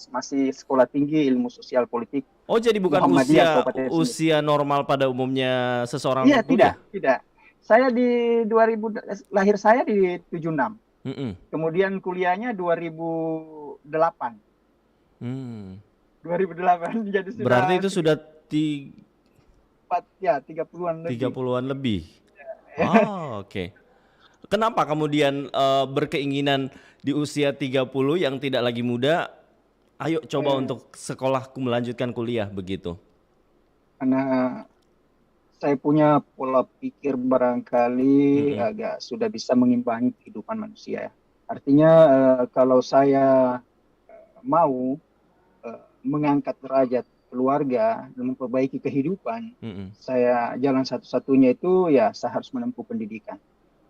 masih sekolah tinggi ilmu sosial politik Oh, jadi bukan Muhammadiyah usia Kabupaten Sumut. usia normal pada umumnya seseorang Iya, tidak, kuliah? tidak. Saya di 2000 lahir saya di 76. Mhm. Kemudian kuliahnya 2008. Hmm. 2008 jadi Berarti sudah itu sudah ti 30-an lebih. 30-an lebih? Oh, oke. Kenapa kemudian, berkeinginan di usia 30 yang tidak lagi muda, ayo coba Eh, untuk sekolah melanjutkan kuliah begitu? karena saya punya pola pikir barangkali Mhm, agak sudah bisa mengimbangi kehidupan manusia. Artinya kalau saya mau mengangkat derajat keluarga dan memperbaiki kehidupan, mhm, saya jalan satu-satunya itu ya saya harus menempuh pendidikan.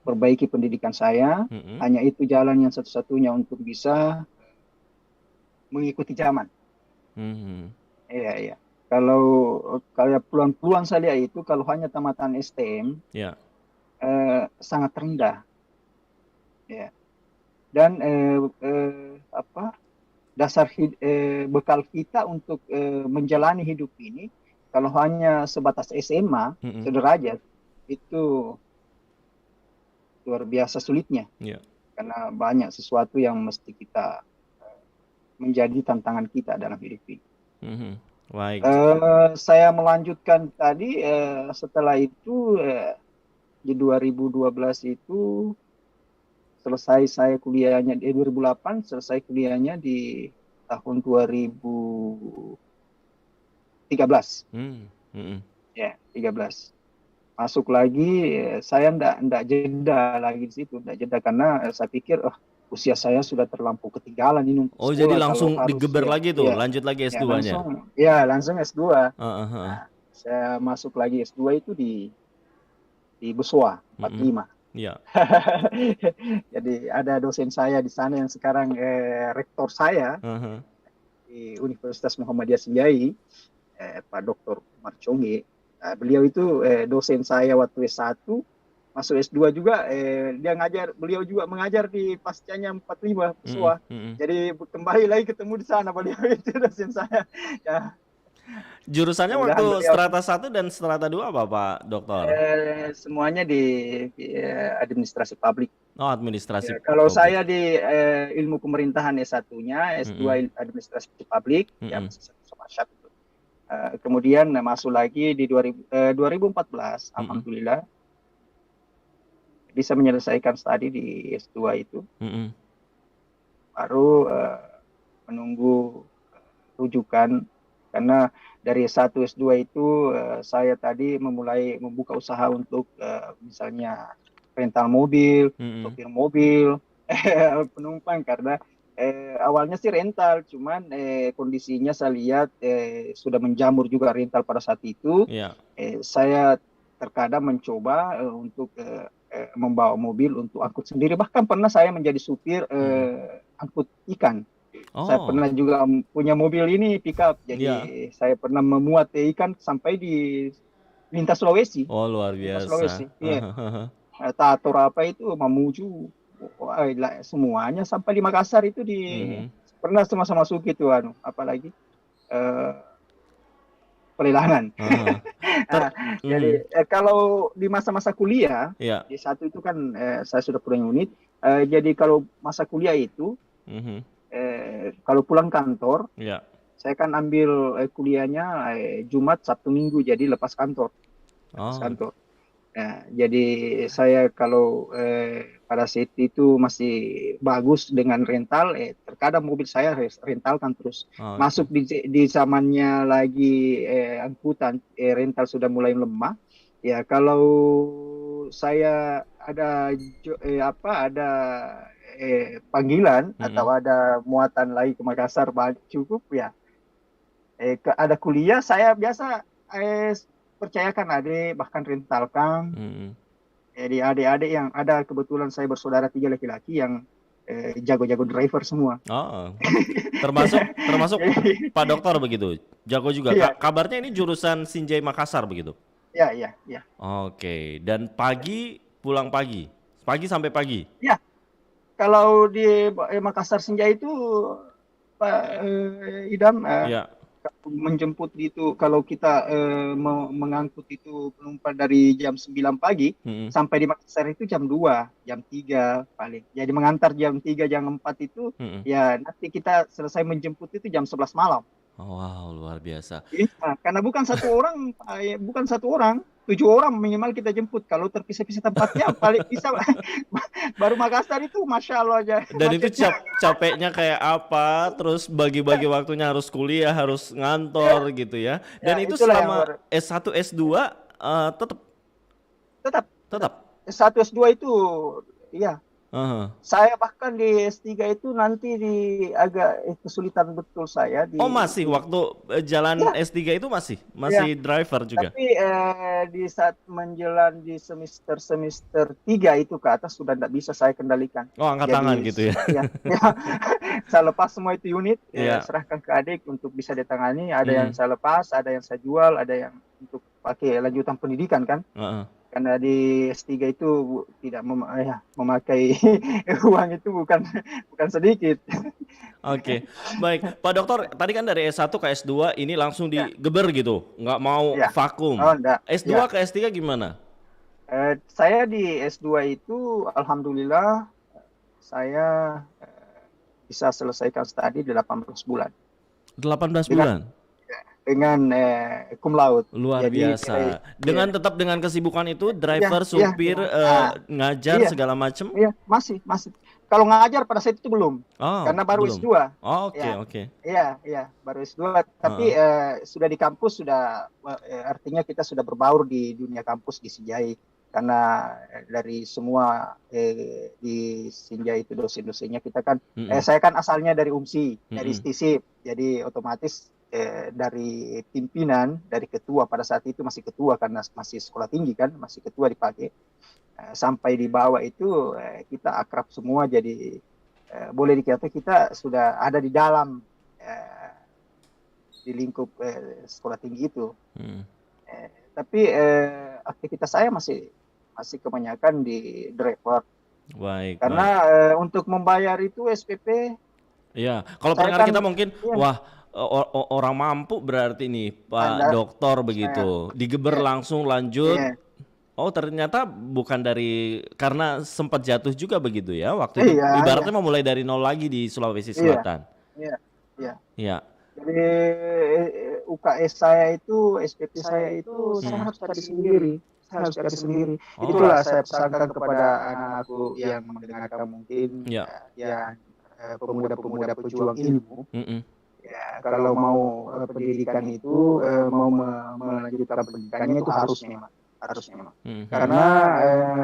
Perbaiki pendidikan saya, mhm, hanya itu jalan yang satu-satunya untuk bisa mengikuti zaman. mhm, Iya, iya. Kalau kayak peluang-peluang saya lihat itu kalau hanya tamatan STM ya, sangat rendah, ya. Dan apa bekal kita untuk menjalani hidup ini kalau hanya sebatas SMA mhm, sederajat itu luar biasa sulitnya ya, karena banyak sesuatu yang mesti kita menjadi tantangan kita dalam hidup ini. mhm, baik, Saya melanjutkan tadi setelah itu di 2012 itu selesai saya kuliahnya di 2008 selesai kuliahnya di tahun 2013 mmm, mhm. ya 13 masuk lagi saya ndak jeda lagi di situ ndak jeda karena saya pikir usia saya sudah terlampau ketinggalan ini untuk Oh, jadi sekolah kalau langsung harus digeber ya lagi tuh, ya lanjut lagi ya S2-nya? langsung S2. Heeh, heeh, Nah, saya masuk lagi S2 itu di Besua mhm, 45. iya, Jadi ada dosen saya di sana yang sekarang rektor saya heeh, di Universitas Muhammadiyah Senjai, Pak Dr. Umar Chonge. Nah, beliau itu dosen saya waktu S1, masuk S2 juga beliau juga mengajar di pascanya 45 mhm, Pesua. mhm. Jadi kembali lagi ketemu di sana beliau itu dosen saya. Ya, Jurusannya waktu mudah-mudahan beliau strata satu dan strata 2 apa, Pak Doktor? semuanya di administrasi publik. Oh, administrasi Ya, kalau publik. saya di ilmu pemerintahan S1-nya, Mhm, S2 administrasi publik, ya mhm, masih satu sama syat itu. Kemudian masuk lagi di 2014, mhm, alhamdulillah bisa menyelesaikan studi di S2 itu. mhm, Baru menunggu rujukan karena dari S1 S2 itu saya tadi memulai membuka usaha untuk misalnya rental mobil, mhm. sopir mobil, penumpang karena awalnya sih rental, cuman kondisinya saya lihat sudah menjamur juga rental pada saat itu. Iya. Saya terkadang mencoba untuk membawa mobil untuk angkut sendiri. Bahkan pernah saya menjadi supir Mhm. angkut ikan. Saya Oh, pernah juga punya mobil ini pickup, jadi iya. saya pernah memuat ikan sampai di lintas Sulawesi. Oh, luar Lintas biasa. Sulawesi, iya. Tator apa itu, Mamuju, wah, semuanya sampai di Makassar itu Mhm. pernah sama-sama masuk itu, apalagi eh, pelelangan. Heeh. Ter Nah, jadi mhm. kalau di masa-masa kuliah Iya. di satu itu kan saya sudah punya unit. Jadi kalau masa kuliah itu Mhm. kalau pulang kantor Iya. saya kan ambil kuliahnya Jumat, Sabtu, Minggu, jadi lepas kantor, lepas Oh, kantor. Nah, jadi saya kalau pada saat itu masih bagus dengan rental, terkadang mobil saya rentalkan terus. oke. Masuk di zamannya lagi angkutan rental sudah mulai lemah. Ya kalau saya ada ada panggilan atau Mhm. ada muatan lagi ke Makassar cukup ya ada kuliah saya biasa percayakan adik bahkan rentalkan Mhm. jadi adik-adik yang ada kebetulan saya bersaudara tiga laki-laki yang jago-jago driver semua. Oh, termasuk termasuk Jadi Pak Dokter begitu? Jago juga? iya Kabarnya ini jurusan Sinjai Makassar begitu? iya iya iya Oke, dan pagi pulang pagi? Pagi sampai pagi? ya kalau di Makassar Senja itu Pak Idam, Ya. menjemput itu kalau kita mengangkut itu penumpang dari jam 9 pagi Mm-mm. sampai di Makassar itu jam 2, jam 3 paling. Jadi mengantar jam 3, jam 4 itu Mm-mm. ya nanti kita selesai menjemput itu jam 11 malam. Oh, wow, luar biasa. Iya, karena bukan satu orang, 7 orang minimal kita jemput. Kalau terpisah-pisah tempatnya paling bisa baru Makassar itu Masya Allah aja Dan itu macetnya. capeknya kayak apa, terus bagi-bagi waktunya harus kuliah, harus ngantor gitu ya. Ya, Dan itu itulah yang selama S1, S2 tetap tetap tetap tetap. S1 S2 itu iya. Aha. Saya bahkan di S3 itu nanti di agak kesulitan betul saya Oh, di, masih waktu jalan ya, S3 itu ya. masih driver juga. Tapi di saat menjelang di semester 3 itu ke atas sudah tidak bisa saya kendalikan. Oh, angkat tangan Jadi gitu ya. ya, ya saya lepas semua itu unit, Iya. serahkan ke adik untuk bisa ditangani. Ada yang Mm-mm. saya lepas, ada yang saya jual, ada yang untuk pakai lanjutan pendidikan kan. Heeh. Karena di S3 itu tidak memakai uang itu bukan sedikit. Oke, baik. Pak Dokter, tadi kan dari S1 ke S2 ini langsung Ya, digeber gitu, nggak mau ya. vakum. Oh, enggak. S2 Ya. ke S3 gimana? Saya di S2 itu alhamdulillah saya bisa selesaikan studi 18 bulan 18 dengan bulan? cum laude. Luar Jadi nilai biasa. Dengan tetap dengan kesibukan itu, ya, driver, ya, supir, ah, ngajar iya, segala macem? iya, masih. Kalau ngajar pada saat itu belum, Oh, karena baru belum. S2. Oh, oke, Ya, oke. iya, baru S2. Tapi Heeh. sudah di kampus sudah artinya kita sudah berbaur di dunia kampus di Sinjai. Karena dari semua di Sinjai itu dosen-dosennya kita kan, Mm-mm. saya kan asalnya dari UMSI, dari Mm-mm. STISIP. Jadi otomatis dari pimpinan, dari ketua pada saat itu masih ketua karena masih sekolah tinggi kan, masih ketua dipakai. Sampai di bawah itu kita akrab semua, jadi boleh dikata kita sudah ada di dalam eh, di lingkup sekolah tinggi itu. Mm. Tapi aktivitas saya masih kebanyakan di driver Baik, karena baik. untuk membayar itu SPP Iya, kalau saya pendengar kan kita mungkin, ya wah, orang mampu berarti nih, Pak Anda Dokter saya begitu. Digeber ya, langsung lanjut. ya, Oh, ternyata bukan dari karena sempat jatuh juga begitu ya waktu itu. iya, iya, Ibaratnya memulai dari nol lagi di Sulawesi iya, Selatan. iya, iya. Iya. Jadi UKS saya itu, SPP saya itu saya Mm. harus cari sendiri. Saya harus cari sendiri. Oh, Itulah saya pesankan kepada anak-anakku yang mendengarkan mungkin ya. yang pemuda-pemuda pejuang ilmu. Mm-mm. Ya, kalau mau pendidikan itu mau melanjutkan pendidikannya itu harus memang. Mm. Karena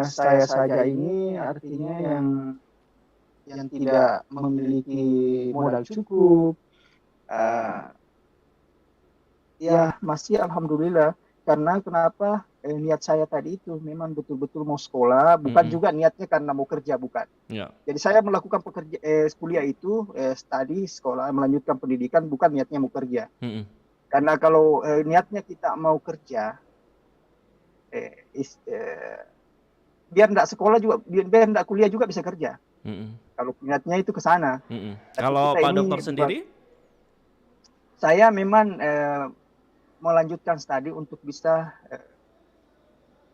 saya saja ini artinya yang tidak memiliki modal cukup. Ya masih alhamdulillah, karena kenapa niat saya tadi itu memang betul-betul mau sekolah, bukan Mm-mm. juga niatnya karena mau kerja, bukan. Ya. Jadi saya melakukan kuliah itu sekolah melanjutkan pendidikan bukan niatnya mau kerja. Mm-mm. Karena kalau niatnya kita mau kerja, biar enggak sekolah juga, biar enggak kuliah juga bisa kerja. Mm-mm. Kalau niatnya itu ke sana. Mm-mm. Tapi Kalau kita Pak ini Dokter sendiri? saya memang melanjutkan studi untuk bisa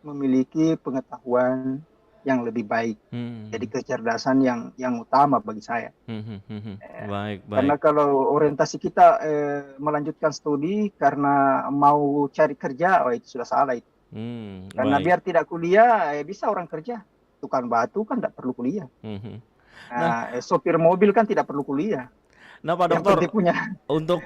memiliki pengetahuan yang lebih baik. Jadi Mm. kecerdasan yang utama bagi saya. Mm-mm. Baik, Karena baik. kalau orientasi kita melanjutkan studi karena mau cari kerja, oh itu sudah salah itu. Karena Baik. biar tidak kuliah, bisa orang kerja. Tukang batu kan tidak perlu kuliah. Mhm. Nah, Nah, sopir mobil kan tidak perlu kuliah. Pak Yang Dokter, penting punya. untuk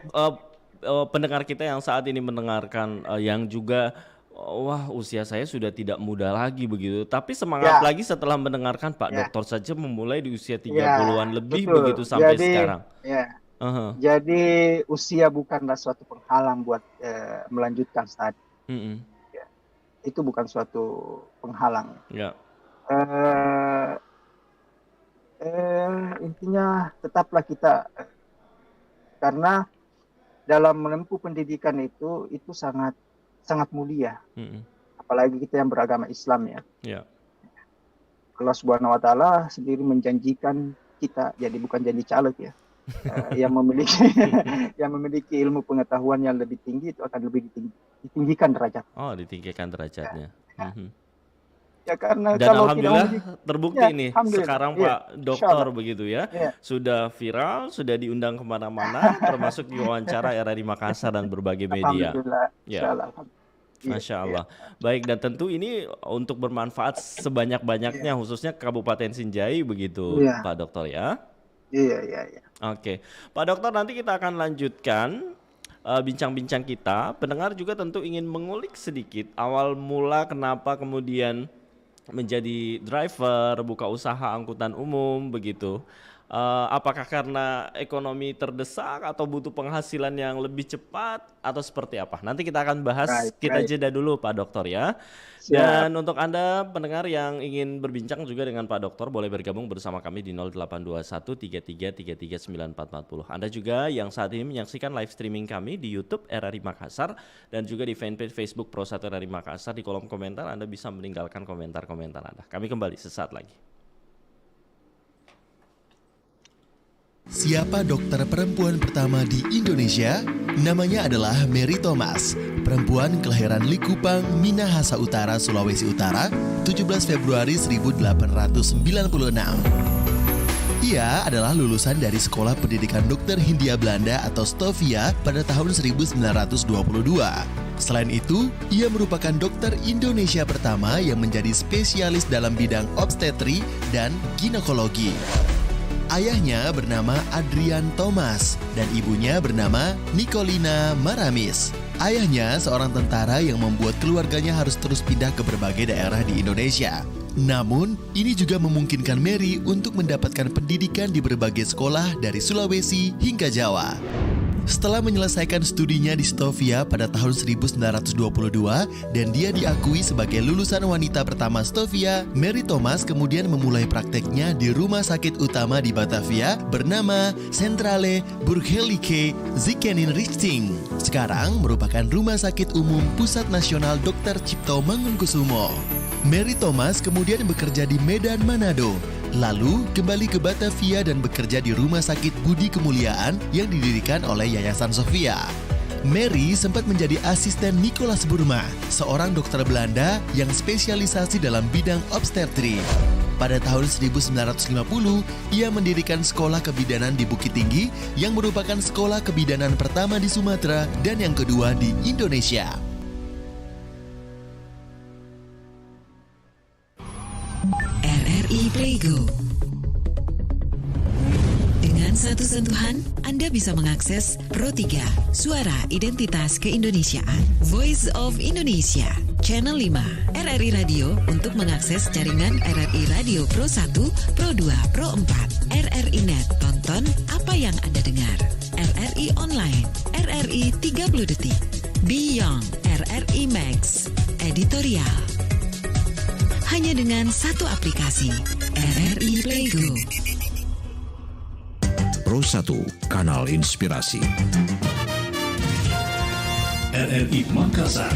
pendengar kita yang saat ini mendengarkan, yang juga, wah usia saya sudah tidak muda lagi begitu, tapi semangat Ya, lagi setelah mendengarkan Pak ya, Dokter saja memulai di usia ya, 30-an lebih begitu betul. sampai sekarang. Ya, Aha. jadi usia bukanlah suatu penghalang buat melanjutkan studi. Mm-mm. Ya, itu bukan suatu penghalang. Ya. Eh, Intinya tetaplah kita karena dalam menempuh pendidikan itu sangat sangat mulia, Mm-mm. apalagi kita yang beragama Islam ya. Ya. Allah Subhanahu wa taala sendiri menjanjikan kita, jadi bukan janji caleg ya. yang memiliki yang memiliki ilmu pengetahuan yang lebih tinggi itu akan lebih ditinggikan derajat. Oh, ditinggikan Ya, derajatnya. ya. Mhm. Ya, karena Dan kalau tidak memiliki, alhamdulillah terbukti ya nih alhamdulillah, sekarang iya, Pak insya Doktor Allah, begitu ya. ya, Sudah viral, sudah diundang kemana-mana, termasuk diwawancara RRI Makassar dan berbagai media. alhamdulillah, insya Ya, Allah, alhamdulillah. Iya, Masya iya, Allah. Baik, dan tentu ini untuk bermanfaat iya, sebanyak-banyaknya khususnya Kabupaten Sinjai begitu iya, Pak Dokter ya. iya, iya, iya. Oke, Pak Dokter, nanti kita akan lanjutkan bincang-bincang kita. Pendengar juga tentu ingin mengulik sedikit awal mula kenapa kemudian menjadi driver, buka usaha angkutan umum begitu. Apakah karena ekonomi terdesak atau butuh penghasilan yang lebih cepat atau seperti apa? Nanti kita akan bahas, Baik, kita baik, jeda dulu Pak Dokter ya. siap. Dan untuk Anda pendengar yang ingin berbincang juga dengan Pak Dokter boleh bergabung bersama kami di 0821 3333 9440. Anda juga yang saat ini menyaksikan live streaming kami di YouTube RRI Makassar dan juga di fanpage Facebook Pro1 RRI Makassar, di kolom komentar Anda bisa meninggalkan komentar-komentar Anda. Kami kembali sesaat lagi. Siapa dokter perempuan pertama di Indonesia? Namanya adalah Mary Thomas, perempuan kelahiran Likupang, Minahasa Utara, Sulawesi Utara, 17 Februari 1896. Ia adalah lulusan dari Sekolah Pendidikan Dokter Hindia Belanda atau Stovia pada tahun 1922. Selain itu, ia merupakan dokter Indonesia pertama yang menjadi spesialis dalam bidang obstetri dan ginekologi. Ayahnya bernama Adrian Thomas dan ibunya bernama Nicolina Maramis. Ayahnya seorang tentara yang membuat keluarganya harus terus pindah ke berbagai daerah di Indonesia. Namun, ini juga memungkinkan Mary untuk mendapatkan pendidikan di berbagai sekolah dari Sulawesi hingga Jawa. Setelah menyelesaikan studinya di Stovia pada tahun 1922 dan dia diakui sebagai lulusan wanita pertama Stovia, Mary Thomas kemudian memulai prakteknya di rumah sakit utama di Batavia bernama Centrale Burgerlijke Ziekenrichting. Sekarang merupakan Rumah Sakit Umum Pusat Nasional Dr. Cipto Mangunkusumo. Mary Thomas kemudian bekerja di Medan, Manado. Lalu kembali ke Batavia dan bekerja di Rumah Sakit Budi Kemuliaan yang didirikan oleh Yayasan Sofia. Mary sempat menjadi asisten Nicolas Burma, seorang dokter Belanda yang spesialisasi dalam bidang obstetri. Pada tahun 1950, ia mendirikan sekolah kebidanan di Bukit Tinggi yang merupakan sekolah kebidanan pertama di Sumatera dan yang kedua di Indonesia. RRI Playgo. Dengan satu sentuhan, Anda bisa mengakses Pro 3, Suara Identitas Keindonesiaan, Voice of Indonesia, Channel 5, RRI Radio untuk mengakses jaringan RRI Radio Pro 1, Pro 2, Pro 4, RRI Net, tonton apa yang Anda dengar, RRI Online, RRI 30 Detik, Beyond, RRI Max, Editorial. Hanya dengan satu aplikasi, RRI Playgo. Pro 1, kanal inspirasi. RRI Makassar.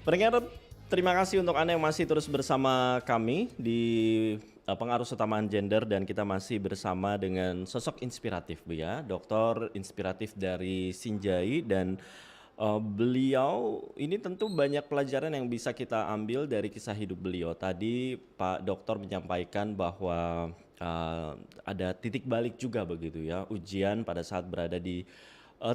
Pendengar, terima kasih untuk Anda yang masih terus bersama kami di Pengaruh Utamaan Gender, dan kita masih bersama dengan sosok inspiratif Bu ya, dokter inspiratif dari Sinjai, dan beliau ini tentu banyak pelajaran yang bisa kita ambil dari kisah hidup beliau. Tadi Pak Dokter menyampaikan bahwa ada titik balik juga begitu ya, ujian pada saat berada di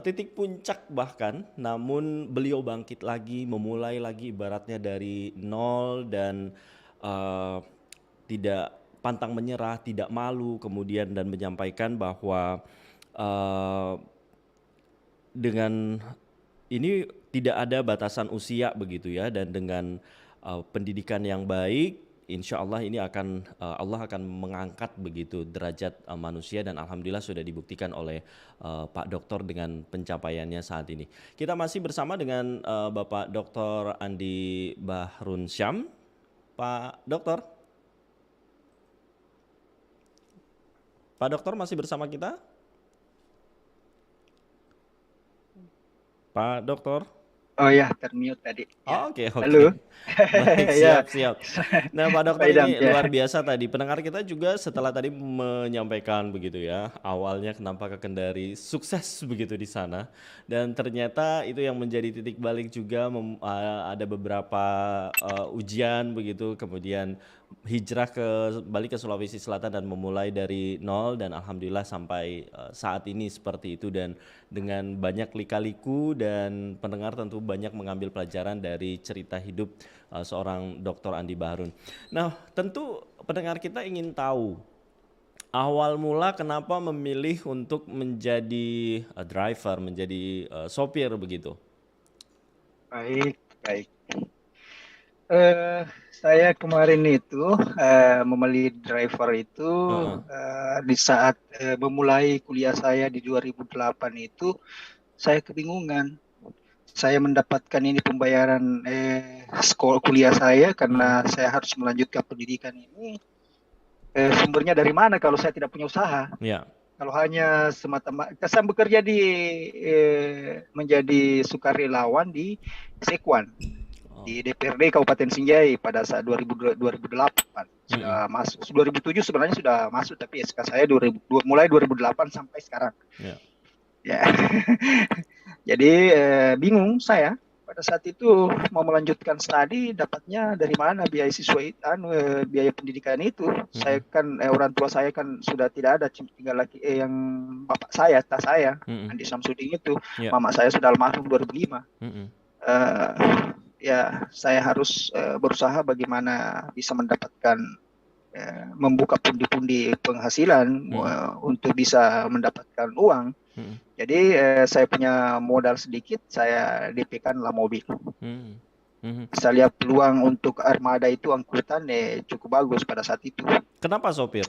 titik puncak bahkan, namun beliau bangkit lagi, memulai lagi ibaratnya dari nol, dan tidak pantang menyerah, tidak malu kemudian, dan menyampaikan bahwa dengan ini tidak ada batasan usia begitu ya, dan dengan pendidikan yang baik, insya Allah ini akan Allah akan mengangkat begitu derajat manusia, dan alhamdulillah sudah dibuktikan oleh Pak Dokter dengan pencapaiannya saat ini. Kita masih bersama dengan Bapak Dr. Andi Bahrun Syam. Pak Dokter, Pak Dokter masih bersama kita? Pak Dokter? Oh ya, termute tadi. Oh, oke. Halo. Baik, Ya, siap. Nah, Pak Dokter, Pak Idam, ini ya. luar biasa tadi. Pendengar kita juga setelah tadi menyampaikan begitu ya, awalnya kenapa ke Kendari, sukses begitu di sana. Dan ternyata itu yang menjadi titik balik juga, ada beberapa ujian begitu, kemudian hijrah balik ke Sulawesi Selatan dan memulai dari nol, dan alhamdulillah sampai saat ini seperti itu, dan dengan banyak lika-liku, dan pendengar tentu banyak mengambil pelajaran dari cerita hidup seorang Dr. Andi Bahrun. Nah, tentu pendengar kita ingin tahu awal mula kenapa memilih untuk menjadi driver, menjadi sopir begitu. Baik. Saya kemarin itu memilih driver itu di saat memulai kuliah saya di 2008 itu saya kebingungan. Saya mendapatkan ini pembayaran sekolah kuliah saya karena saya harus melanjutkan pendidikan ini. Sumbernya dari mana kalau saya tidak punya usaha? Ya. Kalau hanya semata-mata saya bekerja menjadi sukarelawan di Sekwan. Di DPRD Kabupaten Sinjai pada saat 2008 sudah masuk. 2007 sebenarnya sudah masuk, tapi SK saya mulai 2008 sampai sekarang. Ya. Jadi bingung saya pada saat itu mau melanjutkan studi, dapatnya dari mana biaya siswa biaya pendidikan itu. Saya kan orang tua saya kan sudah tidak ada, tinggal lagi yang bapak saya, tas saya, Andi Samsudin itu. Mama saya sudah almarhum 2005. Ya, saya harus berusaha bagaimana bisa mendapatkan membuka pundi-pundi penghasilan untuk bisa mendapatkan uang. Jadi saya punya modal sedikit, saya DP-kanlah mobil. Saya lihat peluang untuk armada itu angkutan cukup bagus pada saat itu. Kenapa sopir?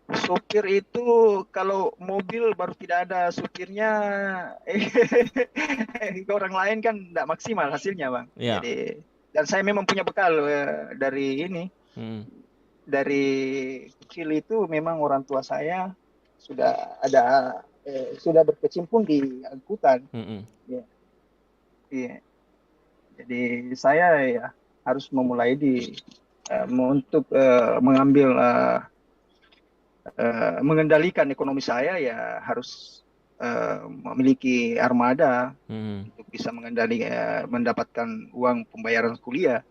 Sopir itu kalau mobil baru tidak ada supirnya, orang lain kan tidak maksimal hasilnya, Bang. Ya. Jadi, dan saya memang punya bekal dari ini, dari kecil itu memang orang tua saya sudah sudah berkecimpung di angkutan. Iya. Jadi saya ya harus memulai untuk mengambil mengendalikan ekonomi saya, ya harus memiliki armada untuk bisa mendapatkan uang pembayaran kuliah.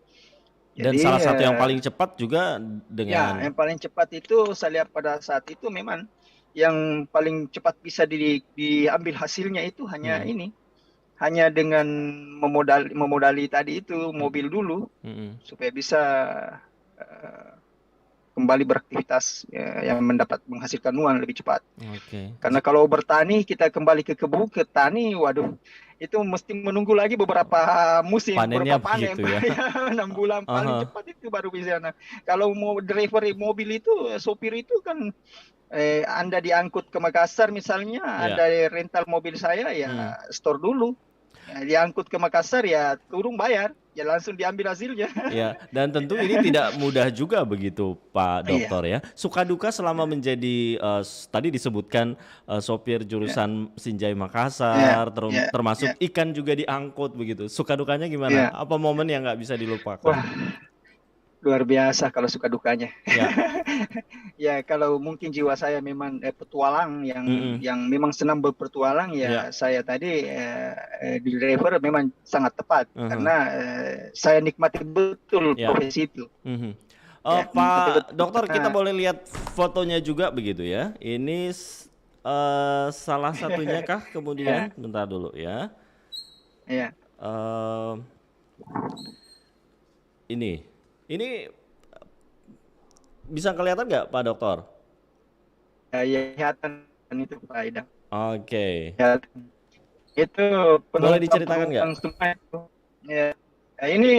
Dan jadi, salah satu yang paling cepat juga dengan... Ya, yang paling cepat itu saya lihat pada saat itu memang yang paling cepat bisa diambil hasilnya itu hanya ini. Hanya dengan memodali tadi itu mobil dulu, supaya bisa kembali beraktivitas yang menghasilkan uang lebih cepat. Karena kalau bertani, kita kembali ke tani, waduh, itu mesti menunggu lagi beberapa musim, panennya beberapa panen, ya. 6 bulan paling cepat itu baru bisa. Nah, kalau mau driver mobil itu, sopir itu kan Anda diangkut ke Makassar misalnya, Anda rental mobil saya, ya store dulu. Ya, diangkut ke Makassar, ya turun bayar, ya langsung diambil hasilnya. Ya, dan tentu ini tidak mudah juga begitu, Pak Dokter ya. Suka duka selama menjadi tadi disebutkan sopir jurusan Sinjai Makassar, termasuk ikan juga diangkut begitu. Suka dukanya gimana? Apa momen yang nggak bisa dilupakan? Wah, luar biasa kalau suka dukanya. Ya, kalau mungkin jiwa saya memang petualang yang memang senang berpetualang, ya saya tadi di driver memang sangat tepat karena saya nikmati betul profesi itu. Pak Dokter, kita boleh lihat fotonya juga begitu ya. Ini salah satunya kah kemudian? Bentar dulu ya. Ini bisa kelihatan nggak, Pak Dokter? Ya, kelihatan itu, Pak Idam. Oke. Itu Boleh diceritakan nggak? penumpang semua itu. Ya. Nah, ini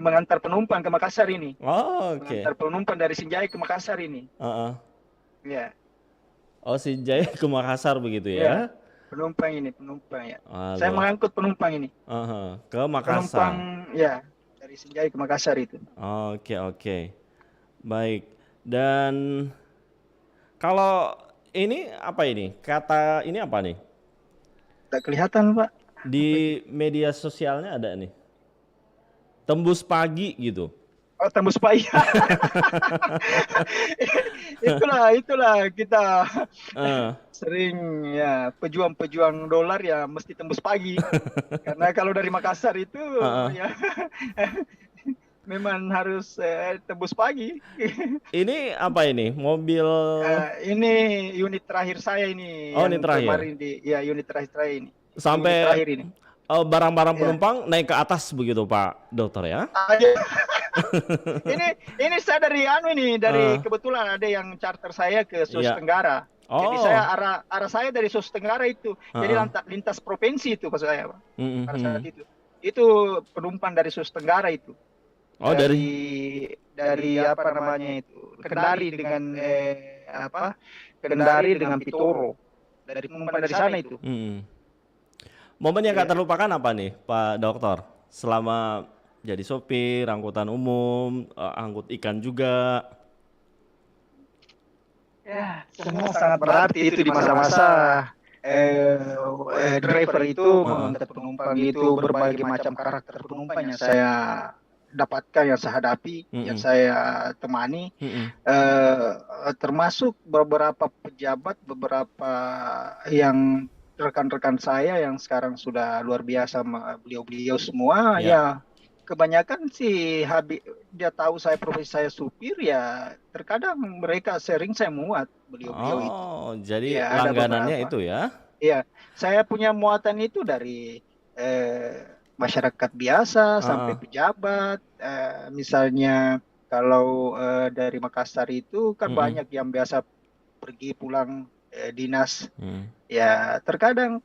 mengantar penumpang ke Makassar ini. Oh, oke. Mengantar penumpang dari Sinjai ke Makassar ini. Heeh. Ya, Oh, si Jaya ke Makassar begitu ya. ya? Penumpang ya. Ah, Saya luar. mengangkut penumpang ini. Ke Penumpang Makassar. ya dari Sinjai ke Makassar itu. Oke, oke. Baik. Dan kalau ini apa ini? Kata ini apa nih? Tak kelihatan, Pak. Di media sosialnya ada nih. Tembus pagi gitu. Oh, tembus pagi. itulah kita Eh, sering ya pejuang-pejuang dolar ya mesti tembus pagi. Karena kalau dari Makassar itu Heeh. ya memang harus tembus pagi. Ini apa ini? Mobil. Ini unit terakhir saya ini Oh, ini yang terakhir. kemarin unit terakhir saya ini. Unit Sampai terakhir ini. barang-barang Ya. penumpang naik ke atas begitu, Pak Dokter ya? Aja. ini saya dari Eh, kebetulan ada yang charter saya ke Sulawesi Iya. Tenggara. Jadi Oh. saya arah saya dari Sulawesi Tenggara itu. Jadi Heeh. lintas provinsi itu maksud saya, Pak. Pada saat Mhm. itu. Itu penumpang dari Sulawesi Tenggara itu. Oh, dari Dari apa namanya itu? Kendari dengan Kendari dengan Pitoro. Dari penumpang dari sana itu. Momen yang Iya. gak terlupakan apa nih, Pak Dokter? Selama jadi sopir, angkutan umum, angkut ikan juga. Ya, semua sangat berarti itu di masa-masa driver itu mengangkat penumpang itu berbagai macam karakter penumpang yang saya dapatkan, yang saya hadapi, yang saya temani, termasuk beberapa pejabat, beberapa yang rekan-rekan saya yang sekarang sudah luar biasa, beliau-beliau semua, ya kebanyakan sih dia tahu saya profesi saya supir, ya terkadang mereka sering saya muat beliau-beliau itu. Oh, jadi Ya, ada langganannya beberapa. itu ya? Iya, saya punya muatan itu dari masyarakat biasa sampai pejabat. Misalnya kalau dari Makassar itu kan banyak yang biasa pergi pulang dinas. Ya, terkadang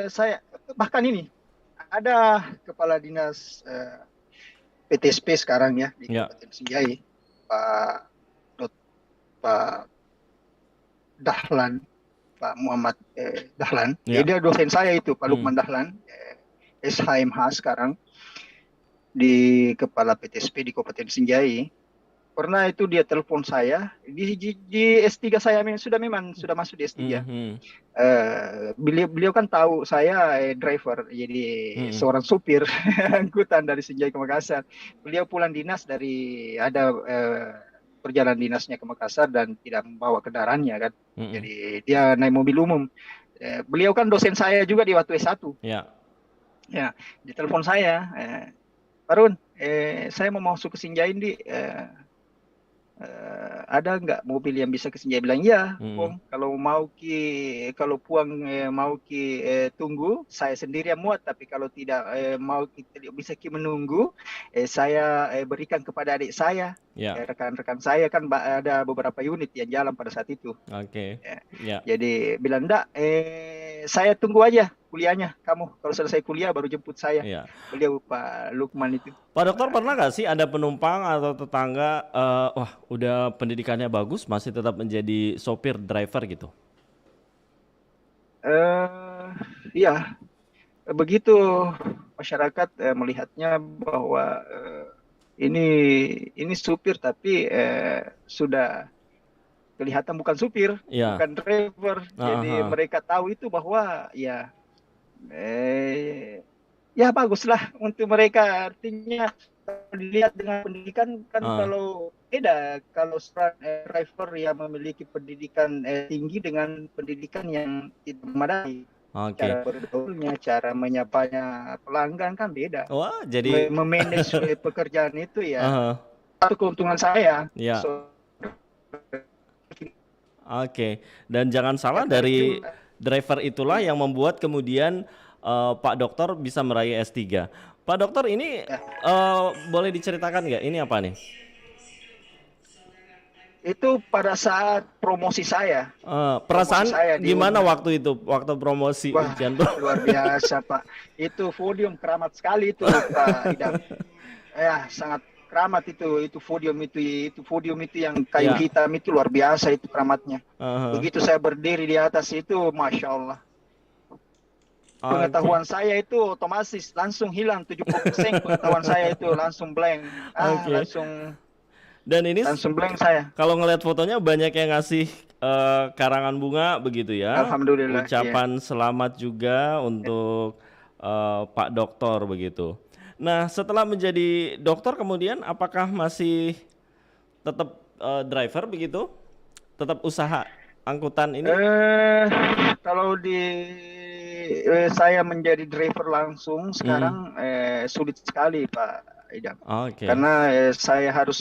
saya bahkan ini ada kepala dinas PTSP sekarang ya di Kabupaten Sinjai, Pak Dahlan, Pak Muhammad Dahlan. Dia dosen saya itu, Pak Lukman Dahlan, SHMH sekarang di kepala PTSP di Kabupaten Sinjai. Pernah itu dia telepon saya di S3 saya sudah masuk di S3. Beliau kan tahu saya driver, jadi seorang supir angkutan dari Sinjai ke Makassar. Beliau pulang dinas dari ada perjalanan dinasnya ke Makassar dan tidak membawa kendaraannya kan. Jadi dia naik mobil umum. Beliau kan dosen saya juga di waktu S1. Ya, ditelepon saya, Pak Run, saya mau masuk ke Sinjai di ada nggak mobil yang bisa ke Sinjai? Bilang ya, Pong, kalau Puang mau tunggu, saya sendiri yang muat. Tapi kalau tidak mau bisa menunggu, saya berikan kepada adik saya. Rekan-rekan saya kan ada beberapa unit yang jalan pada saat itu. Jadi bilang enggak, saya tunggu aja kuliahnya. Kamu kalau selesai kuliah baru jemput saya. Beliau Pak Lukman itu. Pak Dokter, pernah nggak sih ada penumpang atau tetangga, wah udah pendidikannya bagus masih tetap menjadi sopir driver gitu? Iya, begitu masyarakat melihatnya bahwa ini supir tapi sudah kelihatan bukan supir, bukan driver. Jadi mereka tahu itu bahwa ya baguslah untuk mereka. Artinya dilihat dengan pendidikan kan, kalau beda kalau seorang driver yang memiliki pendidikan tinggi dengan pendidikan yang tidak memadai. Cara bergaulnya, cara menyapanya pelanggan kan beda. Wah, jadi memanage pekerjaan itu ya satu keuntungan saya. Dan jangan salah, dari driver itulah yang membuat kemudian Pak Dokter bisa meraih S3. Pak Dokter, ini boleh diceritakan nggak? Ini apa nih? Itu pada saat promosi saya. Perasaan saya di gimana UNA. waktu itu, waktu promosi Wah, ujian? luar biasa Pak. Itu podium keramat sekali itu Pak Idam. Ya, sangat keramat itu podium itu yang kayu Ya, hitam itu luar biasa itu keramatnya. aha. Begitu saya berdiri di atas itu, Masya Allah. Oke, Pengetahuan saya itu otomatis langsung hilang 70% pengetahuan saya itu langsung blank. oke. Langsung Dan ini langsung blank saya. kalau ngelihat fotonya banyak yang ngasih karangan bunga begitu ya. Alhamdulillah, ya. Ucapan selamat juga untuk Pak Doktor begitu. Nah, setelah menjadi dokter kemudian apakah masih tetap driver begitu? Tetap usaha angkutan ini? Eh, kalau di saya menjadi driver langsung Hmm, sekarang sulit sekali Pak Idam. oke. Karena saya harus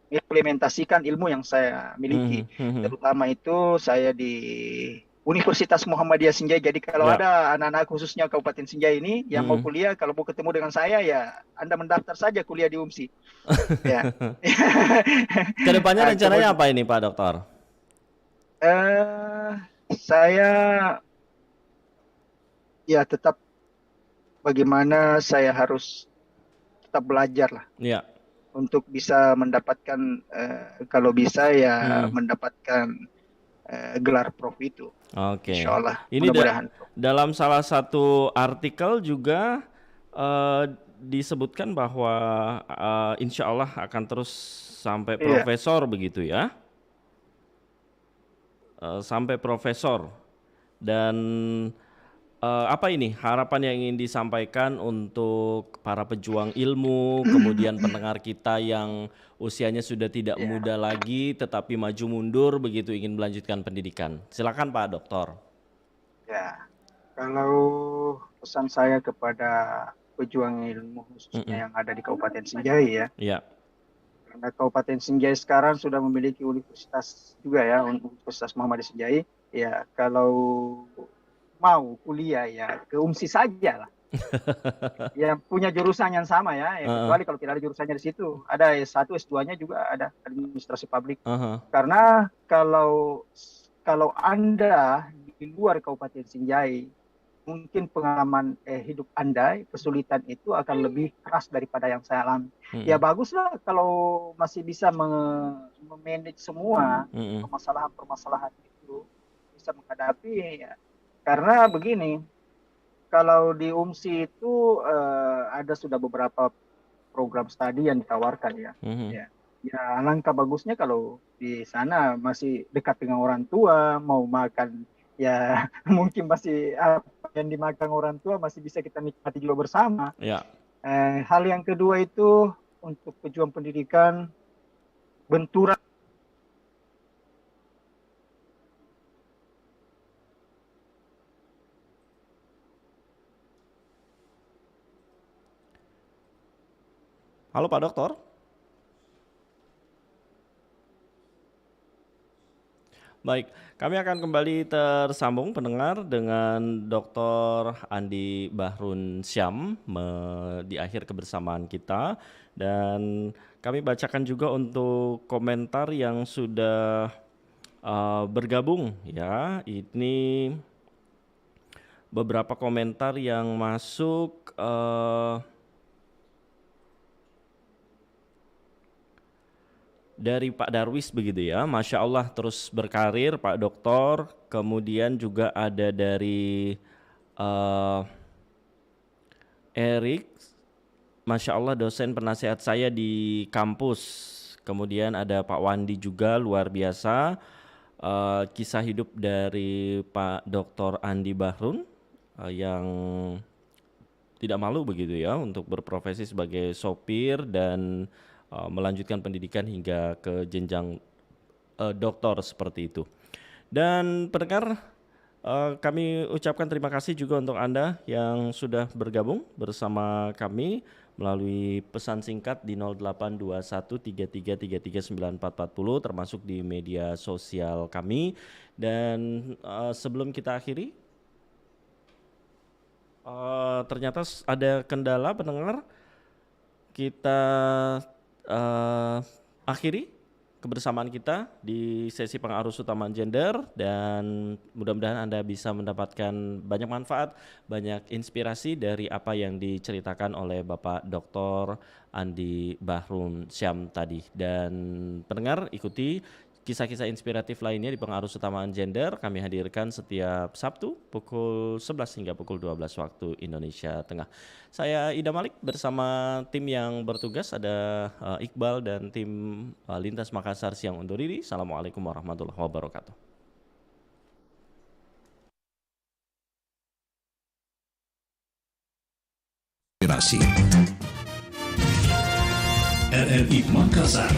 mengimplementasikan ilmu yang saya miliki. Mhm, mhm. Terutama itu saya di Universitas Muhammadiyah Sinjai. Jadi kalau Ya. ada anak-anak khususnya Kabupaten Sinjai ini yang mau Mhm. kuliah, kalau mau ketemu dengan saya ya Anda mendaftar saja kuliah di UMSI. Ya. Kedepannya rencananya Kemudian apa ini Pak Dokter? eh saya ya tetap bagaimana saya harus tetap belajar lah Ya. untuk bisa mendapatkan kalau bisa ya Mhm. mendapatkan gelar prof itu. Oke. Insya Allah, Ini mudah-mudahan. dalam salah satu artikel juga disebutkan bahwa insya Allah akan terus sampai Iya, profesor begitu ya, sampai profesor. Dan apa ini harapan yang ingin disampaikan untuk para pejuang ilmu, kemudian pendengar kita yang usianya sudah tidak iya, muda lagi, tetapi maju mundur begitu ingin melanjutkan pendidikan. Silakan Pak Doktor. ya. Kalau pesan saya kepada pejuang ilmu Mm-mm. khususnya yang ada di Kabupaten Sinjai ya, Ya. karena Kabupaten Sinjai sekarang sudah memiliki universitas juga ya, Universitas Muhammadiyah Sinjai. Ya, kalau mau kuliah ya ke UMSI saja lah. Ya punya jurusan yang sama ya, Heeh, kecuali kalau tidak ada jurusannya di situ. Ada S1, S2-nya juga ada administrasi publik. heeh. Karena kalau Anda di luar Kabupaten Sinjai, mungkin pengalaman hidup Anda, kesulitan itu akan lebih keras daripada yang saya alami. Ya Mm-mm, baguslah kalau masih bisa memanage semua mm-mm, permasalahan-permasalahan itu, bisa menghadapi ya. Karena begini, kalau di UMSI itu ada sudah beberapa program studi yang ditawarkan ya. mhm. Ya, ya alangkah bagusnya kalau di sana masih dekat dengan orang tua, mau makan ya mungkin masih apa yang dimakan orang tua masih bisa kita nikmati juga bersama. Ya. Hal yang kedua itu untuk pejuang pendidikan, benturan. Halo Pak Doktor. Baik, kami akan kembali tersambung pendengar dengan Dr. Andi Bahrun Syam di akhir kebersamaan kita, dan kami bacakan juga untuk komentar yang sudah bergabung ya. Ini beberapa komentar yang masuk dari Pak Darwis begitu ya. Masya Allah terus berkarir Pak Doktor. Kemudian juga ada dari eh, Erik, Masya Allah dosen penasihat saya di kampus. Kemudian ada Pak Wandi juga luar biasa. Kisah hidup dari Pak Doktor Andi Bahrun yang tidak malu begitu ya untuk berprofesi sebagai sopir dan melanjutkan pendidikan hingga ke jenjang doktor seperti itu. Dan pendengar, kami ucapkan terima kasih juga untuk Anda yang sudah bergabung bersama kami melalui pesan singkat di 082133339440 termasuk di media sosial kami. Dan sebelum kita akhiri, ternyata ada kendala pendengar. Kita akhiri kebersamaan kita di sesi pengarus utama gender, dan mudah-mudahan Anda bisa mendapatkan banyak manfaat, banyak inspirasi dari apa yang diceritakan oleh Bapak Dr. Andi Bahrum Syam tadi. Dan pendengar, ikuti kisah-kisah inspiratif lainnya di pengarus utamaan gender. Kami hadirkan setiap Sabtu pukul 11 hingga pukul 12 waktu Indonesia Tengah. Saya Ida Malik bersama tim yang bertugas, ada Iqbal dan tim Lintas Makassar siang undur diri. Assalamualaikum warahmatullahi wabarakatuh. Inspirasi. RRI Makassar.